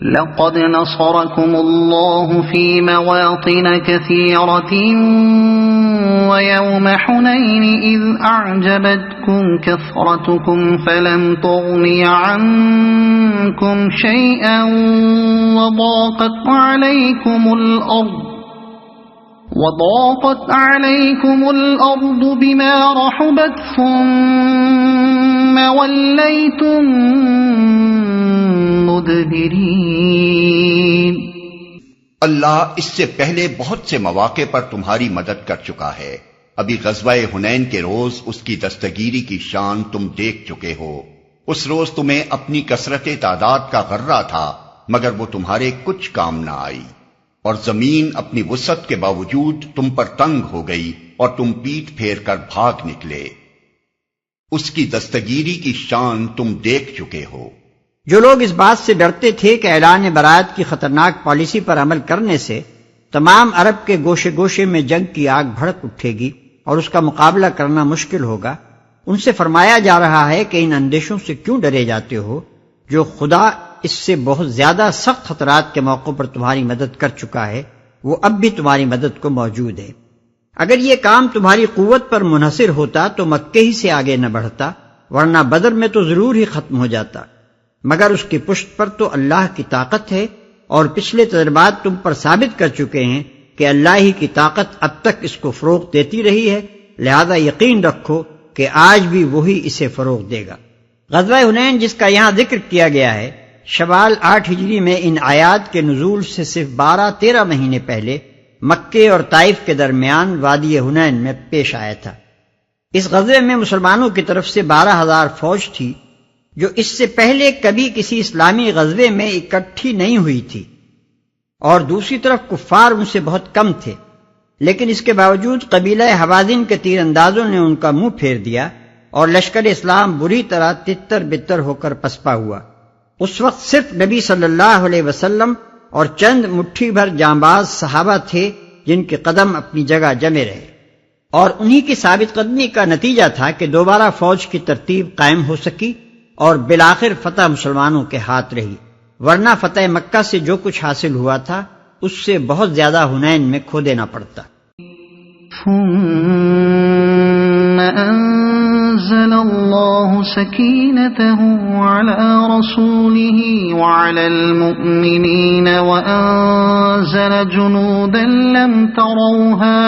لقد نصركم الله في مواطن كثيرة ويوم حنين إذ أعجبتكم كثرتكم فلم تغن عنكم شيئا وضاقت عليكم الأرض بما رحبت ثم وليتم مدبرين. اللہ اس سے پہلے بہت سے مواقع پر تمہاری مدد کر چکا ہے. ابھی غزوہ حنین کے روز اس کی دستگیری کی شان تم دیکھ چکے ہو. اس روز تمہیں اپنی کثرت تعداد کا غرہ تھا مگر وہ تمہارے کچھ کام نہ آئی، اور زمین اپنی وسعت کے باوجود تم پر تنگ ہو گئی اور تم پیٹ پھیر کر بھاگ نکلے. اس کی دستگیری کی شان تم دیکھ چکے ہو. جو لوگ اس بات سے ڈرتے تھے کہ اعلان برات کی خطرناک پالیسی پر عمل کرنے سے تمام عرب کے گوشے گوشے میں جنگ کی آگ بھڑک اٹھے گی اور اس کا مقابلہ کرنا مشکل ہوگا، ان سے فرمایا جا رہا ہے کہ ان اندیشوں سے کیوں ڈرے جاتے ہو؟ جو خدا اس سے بہت زیادہ سخت خطرات کے موقع پر تمہاری مدد کر چکا ہے وہ اب بھی تمہاری مدد کو موجود ہے. اگر یہ کام تمہاری قوت پر منحصر ہوتا تو مکے ہی سے آگے نہ بڑھتا، ورنہ بدر میں تو ضرور ہی ختم ہو جاتا. مگر اس کی پشت پر تو اللہ کی طاقت ہے، اور پچھلے تجربات تم پر ثابت کر چکے ہیں کہ اللہ ہی کی طاقت اب تک اس کو فروغ دیتی رہی ہے، لہذا یقین رکھو کہ آج بھی وہی اسے فروغ دے گا. غزوہ حنین جس کا یہاں ذکر کیا گیا ہے شوال 8 ہجری میں ان آیات کے نزول سے صرف 12-13 مہینے پہلے مکے اور طائف کے درمیان وادی حنین میں پیش آیا تھا. اس غزوے میں مسلمانوں کی طرف سے 12,000 فوج تھی جو اس سے پہلے کبھی کسی اسلامی غزوے میں اکٹھی نہیں ہوئی تھی، اور دوسری طرف کفار ان سے بہت کم تھے. لیکن اس کے باوجود قبیلہ حوازن کے تیر اندازوں نے ان کا منہ پھیر دیا اور لشکر اسلام بری طرح تتر بتر ہو کر پسپا ہوا. اس وقت صرف نبی صلی اللہ علیہ وسلم اور چند مٹھی بھر جانباز صحابہ تھے جن کے قدم اپنی جگہ جمے رہے، اور انہی کی ثابت قدمی کا نتیجہ تھا کہ دوبارہ فوج کی ترتیب قائم ہو سکی اور بالآخر فتح مسلمانوں کے ہاتھ رہی، ورنہ فتح مکہ سے جو کچھ حاصل ہوا تھا اس سے بہت زیادہ حنین میں کھو دینا پڑتا. ثم انزل الله سكينته على رسوله وعلى المؤمنين وانزل جنودا لم تروها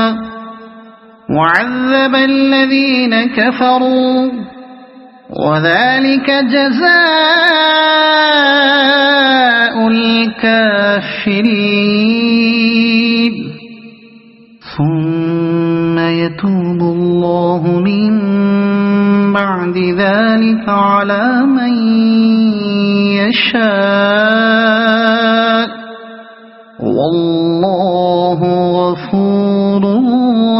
وعذب الذين كفروا وَذَلِكَ جَزَاءُ الْكَافِرِينَ. ثُمَّ يَتُوبُ اللَّهُ مِن بَعْدِ ذَلِكَ عَلَى مَن يَشَاءُ وَاللَّهُ غَفُورٌ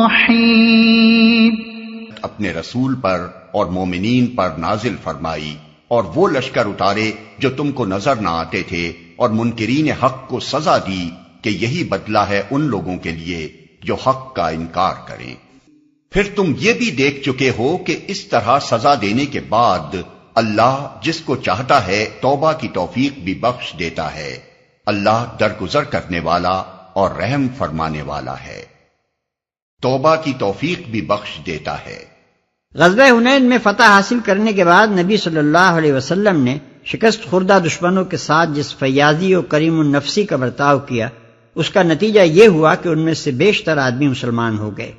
رَحِيمٌ. اپنے رسول پر اور مومنین پر نازل فرمائی اور وہ لشکر اتارے جو تم کو نظر نہ آتے تھے، اور منکرین حق کو سزا دی کہ یہی بدلہ ہے ان لوگوں کے لیے جو حق کا انکار کریں. پھر تم یہ بھی دیکھ چکے ہو کہ اس طرح سزا دینے کے بعد اللہ جس کو چاہتا ہے توبہ کی توفیق بھی بخش دیتا ہے. اللہ درگزر کرنے والا اور رحم فرمانے والا ہے. توبہ کی توفیق بھی بخش دیتا ہے. غزوہ حنین میں فتح حاصل کرنے کے بعد نبی صلی اللہ علیہ وسلم نے شکست خوردہ دشمنوں کے ساتھ جس فیاضی و کریم النفسی کا برتاؤ کیا اس کا نتیجہ یہ ہوا کہ ان میں سے بیشتر آدمی مسلمان ہو گئے.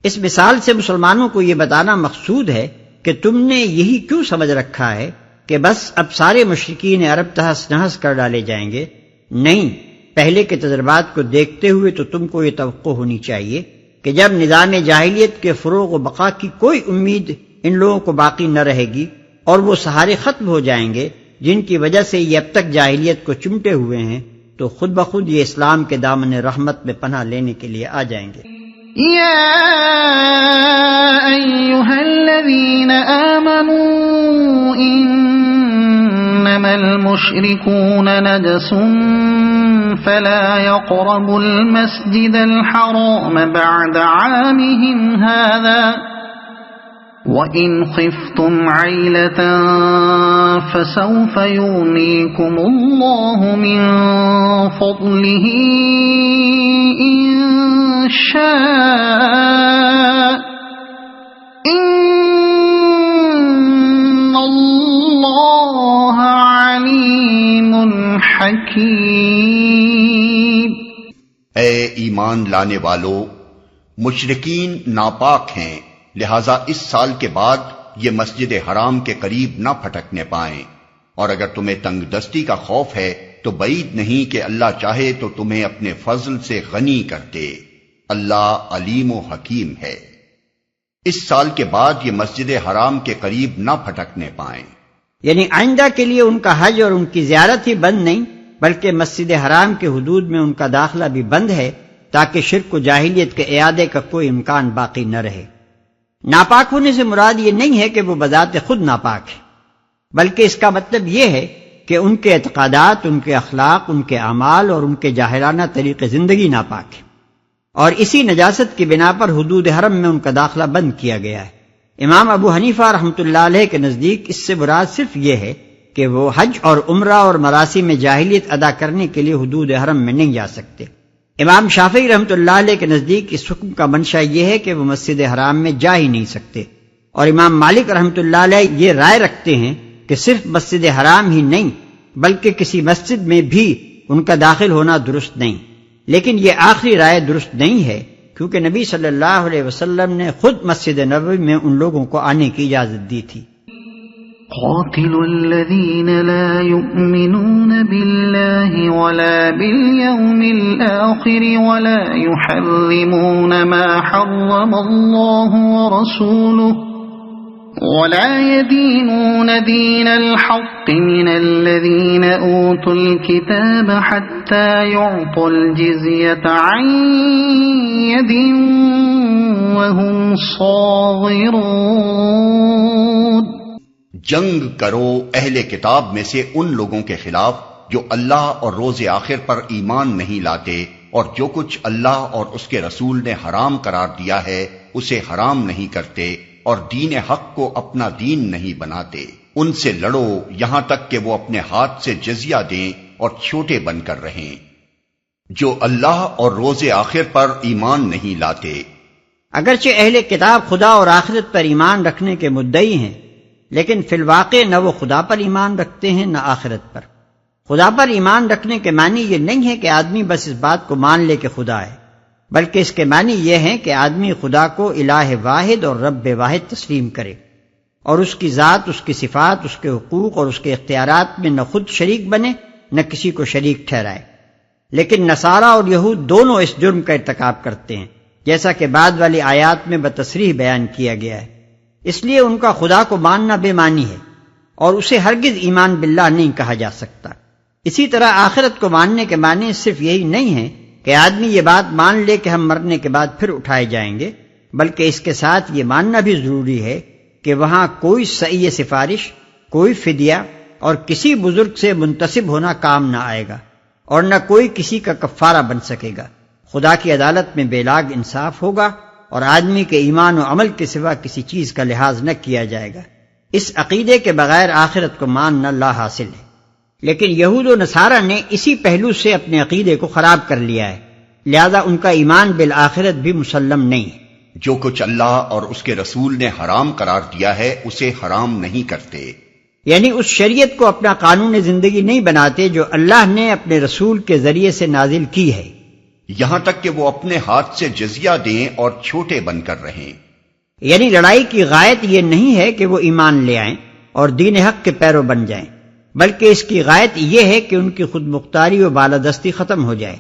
اس مثال سے مسلمانوں کو یہ بتانا مقصود ہے کہ تم نے یہی کیوں سمجھ رکھا ہے کہ بس اب سارے مشرکین عرب تہس نہس کر ڈالے جائیں گے. نہیں، پہلے کے تجربات کو دیکھتے ہوئے تو تم کو یہ توقع ہونی چاہیے کہ جب نظام جاہلیت کے فروغ و بقا کی کوئی امید ان لوگوں کو باقی نہ رہے گی اور وہ سہارے ختم ہو جائیں گے جن کی وجہ سے یہ اب تک جاہلیت کو چمٹے ہوئے ہیں، تو خود بخود یہ اسلام کے دامن رحمت میں پناہ لینے کے لیے آ جائیں گے. یا ایھا الذین آمنوا انما المشرکون نجس فلا يقربوا المسجد الحرام بعد عامهم هذا وَإِنْ خِفْتُمْ عَيْلَةً فَسَوْفَ يُغْنِيكُمُ اللَّهُ مِنْ فَضْلِهِ إِنْ شَاءَ إِنَّ اللَّهَ عَلِيمٌ حَكِيمٌ۔ اے ایمان لانے والو، مشرکین ناپاک ہیں، لہذا اس سال کے بعد یہ مسجد حرام کے قریب نہ پھٹکنے پائیں، اور اگر تمہیں تنگ دستی کا خوف ہے تو بعید نہیں کہ اللہ چاہے تو تمہیں اپنے فضل سے غنی کر دے، اللہ علیم و حکیم ہے۔ اس سال کے بعد یہ مسجد حرام کے قریب نہ پھٹکنے پائیں، یعنی آئندہ کے لیے ان کا حج اور ان کی زیارت ہی بند نہیں، بلکہ مسجد حرام کے حدود میں ان کا داخلہ بھی بند ہے، تاکہ شرک و جاہلیت کے اعادے کا کوئی امکان باقی نہ رہے۔ ناپاک ہونے سے مراد یہ نہیں ہے کہ وہ بذات خود ناپاک ہے، بلکہ اس کا مطلب یہ ہے کہ ان کے اعتقادات، ان کے اخلاق، ان کے اعمال اور ان کے جاہلانہ طریقے زندگی ناپاک ہے، اور اسی نجاست کی بنا پر حدود حرم میں ان کا داخلہ بند کیا گیا ہے۔ امام ابو حنیفہ رحمۃ اللہ علیہ کے نزدیک اس سے مراد صرف یہ ہے کہ وہ حج اور عمرہ اور مراسم جاہلیت ادا کرنے کے لیے حدود حرم میں نہیں جا سکتے۔ امام شافعی رحمۃ اللہ علیہ کے نزدیک اس حکم کا منشا یہ ہے کہ وہ مسجد حرام میں جا ہی نہیں سکتے، اور امام مالک رحمۃ اللہ علیہ یہ رائے رکھتے ہیں کہ صرف مسجد حرام ہی نہیں بلکہ کسی مسجد میں بھی ان کا داخل ہونا درست نہیں، لیکن یہ آخری رائے درست نہیں ہے، کیونکہ نبی صلی اللہ علیہ وسلم نے خود مسجد نبوی میں ان لوگوں کو آنے کی اجازت دی تھی۔ قاتلوا الذين لا يؤمنون بالله ولا باليوم الآخر ولا يحرمون ما حرم الله ورسوله ولا يدينون دين الحق من الذين أوتوا الكتاب حتى يعطوا الجزية عن يد وهم صاغرون۔ جنگ کرو اہل کتاب میں سے ان لوگوں کے خلاف جو اللہ اور روز آخر پر ایمان نہیں لاتے، اور جو کچھ اللہ اور اس کے رسول نے حرام قرار دیا ہے اسے حرام نہیں کرتے، اور دین حق کو اپنا دین نہیں بناتے۔ ان سے لڑو یہاں تک کہ وہ اپنے ہاتھ سے جزیہ دیں اور چھوٹے بن کر رہیں، جو اللہ اور روز آخر پر ایمان نہیں لاتے۔ اگرچہ اہل کتاب خدا اور آخرت پر ایمان رکھنے کے مدعی ہیں، لیکن فی الواقع نہ وہ خدا پر ایمان رکھتے ہیں نہ آخرت پر۔ خدا پر ایمان رکھنے کے معنی یہ نہیں ہے کہ آدمی بس اس بات کو مان لے کہ خدا ہے، بلکہ اس کے معنی یہ ہے کہ آدمی خدا کو الہ واحد اور رب واحد تسلیم کرے، اور اس کی ذات، اس کی صفات، اس کے حقوق اور اس کے اختیارات میں نہ خود شریک بنے نہ کسی کو شریک ٹھہرائے۔ لیکن نصارہ اور یہود دونوں اس جرم کا ارتکاب کرتے ہیں، جیسا کہ بعد والی آیات میں بتصریح بیان کیا گیا ہے۔ اس لیے ان کا خدا کو ماننا بے معنی ہے، اور اسے ہرگز ایمان باللہ نہیں کہا جا سکتا۔ اسی طرح آخرت کو ماننے کے معنی صرف یہی نہیں ہے کہ آدمی یہ بات مان لے کہ ہم مرنے کے بعد پھر اٹھائے جائیں گے، بلکہ اس کے ساتھ یہ ماننا بھی ضروری ہے کہ وہاں کوئی سعی سفارش، کوئی فدیہ اور کسی بزرگ سے منتسب ہونا کام نہ آئے گا، اور نہ کوئی کسی کا کفارہ بن سکے گا۔ خدا کی عدالت میں بے لاگ انصاف ہوگا، اور آدمی کے ایمان و عمل کے سوا کسی چیز کا لحاظ نہ کیا جائے گا۔ اس عقیدے کے بغیر آخرت کو ماننا لا حاصل ہے، لیکن یہود و نصارہ نے اسی پہلو سے اپنے عقیدے کو خراب کر لیا ہے، لہذا ان کا ایمان بالآخرت بھی مسلم نہیں ہے۔ جو کچھ اللہ اور اس کے رسول نے حرام قرار دیا ہے اسے حرام نہیں کرتے، یعنی اس شریعت کو اپنا قانون زندگی نہیں بناتے جو اللہ نے اپنے رسول کے ذریعے سے نازل کی ہے، یہاں تک کہ وہ اپنے ہاتھ سے جزیہ دیں اور چھوٹے بن کر رہیں۔ یعنی لڑائی کی غایت یہ نہیں ہے کہ وہ ایمان لے آئیں اور دین حق کے پیرو بن جائیں، بلکہ اس کی غایت یہ ہے کہ ان کی خود مختاری و بالادستی ختم ہو جائے،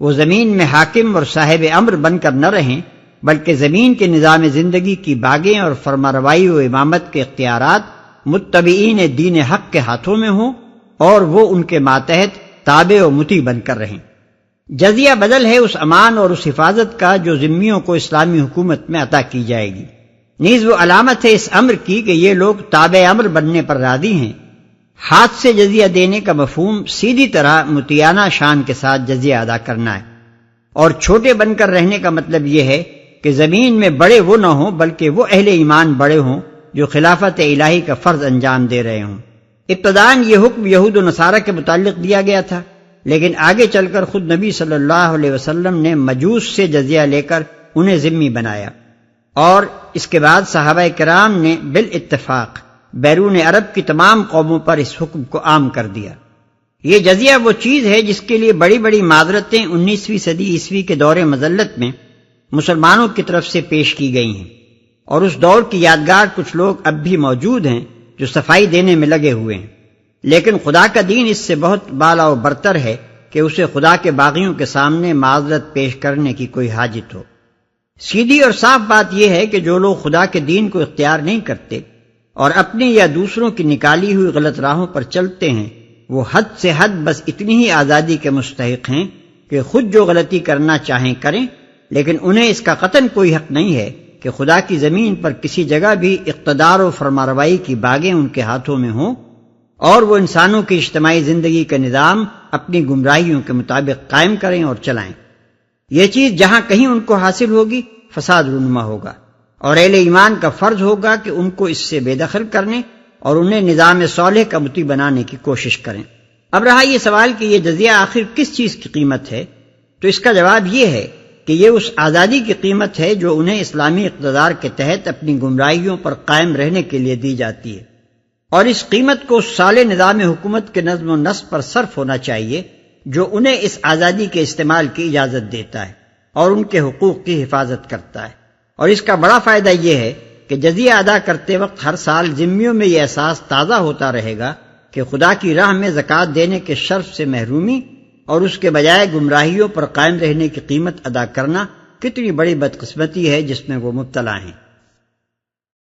وہ زمین میں حاکم اور صاحب امر بن کر نہ رہیں، بلکہ زمین کے نظام زندگی کی باغیں اور فرمانروائی و امامت کے اختیارات متبعین دین حق کے ہاتھوں میں ہوں، اور وہ ان کے ماتحت تابع و مطیع بن کر رہیں۔ جزیہ بدل ہے اس امان اور اس حفاظت کا جو ذمیوں کو اسلامی حکومت میں عطا کی جائے گی، نیز وہ علامت ہے اس امر کی کہ یہ لوگ تابع امر بننے پر راضی ہیں۔ ہاتھ سے جزیہ دینے کا مفہوم سیدھی طرح مطیعانہ شان کے ساتھ جزیہ ادا کرنا ہے، اور چھوٹے بن کر رہنے کا مطلب یہ ہے کہ کہ زمین میں بڑے وہ نہ ہوں بلکہ وہ اہل ایمان بڑے ہوں جو خلافت الہی کا فرض انجام دے رہے ہوں۔ ابتداً یہ حکم یہود و نصارہ کے متعلق دیا گیا تھا، لیکن آگے چل کر خود نبی صلی اللہ علیہ وسلم نے مجوس سے جزیہ لے کر انہیں ذمہ بنایا، اور اس کے بعد صحابہ کرام نے بالاتفاق بیرون عرب کی تمام قوموں پر اس حکم کو عام کر دیا۔ یہ جزیہ وہ چیز ہے جس کے لیے بڑی بڑی معذرتیں 19ویں صدی عیسوی کے دور مذلت میں مسلمانوں کی طرف سے پیش کی گئی ہیں، اور اس دور کی یادگار کچھ لوگ اب بھی موجود ہیں جو صفائی دینے میں لگے ہوئے ہیں، لیکن خدا کا دین اس سے بہت بالا و برتر ہے کہ اسے خدا کے باغیوں کے سامنے معذرت پیش کرنے کی کوئی حاجت ہو۔ سیدھی اور صاف بات یہ ہے کہ جو لوگ خدا کے دین کو اختیار نہیں کرتے اور اپنی یا دوسروں کی نکالی ہوئی غلط راہوں پر چلتے ہیں، وہ حد سے حد بس اتنی ہی آزادی کے مستحق ہیں کہ خود جو غلطی کرنا چاہیں کریں، لیکن انہیں اس کا قطعاً کوئی حق نہیں ہے کہ خدا کی زمین پر کسی جگہ بھی اقتدار و فرمانروائی کی باغیں ان کے ہاتھوں میں ہوں، اور وہ انسانوں کی اجتماعی زندگی کا نظام اپنی گمراہیوں کے مطابق قائم کریں اور چلائیں۔ یہ چیز جہاں کہیں ان کو حاصل ہوگی فساد رونما ہوگا، اور اہل ایمان کا فرض ہوگا کہ ان کو اس سے بے دخل کرنے اور انہیں نظام صالح کا مطیع بنانے کی کوشش کریں۔ اب رہا یہ سوال کہ یہ جزیہ آخر کس چیز کی قیمت ہے، تو اس کا جواب یہ ہے کہ یہ اس آزادی کی قیمت ہے جو انہیں اسلامی اقتدار کے تحت اپنی گمراہیوں پر قائم رہنے کے لیے دی جاتی ہے، اور اس قیمت کو سالے نظام حکومت کے نظم و نسق پر صرف ہونا چاہیے جو انہیں اس آزادی کے استعمال کی اجازت دیتا ہے اور ان کے حقوق کی حفاظت کرتا ہے۔ اور اس کا بڑا فائدہ یہ ہے کہ جزیہ ادا کرتے وقت ہر سال ذمیوں میں یہ احساس تازہ ہوتا رہے گا کہ خدا کی راہ میں زکوٰۃ دینے کے شرف سے محرومی اور اس کے بجائے گمراہیوں پر قائم رہنے کی قیمت ادا کرنا کتنی بڑی بدقسمتی ہے جس میں وہ مبتلا ہیں۔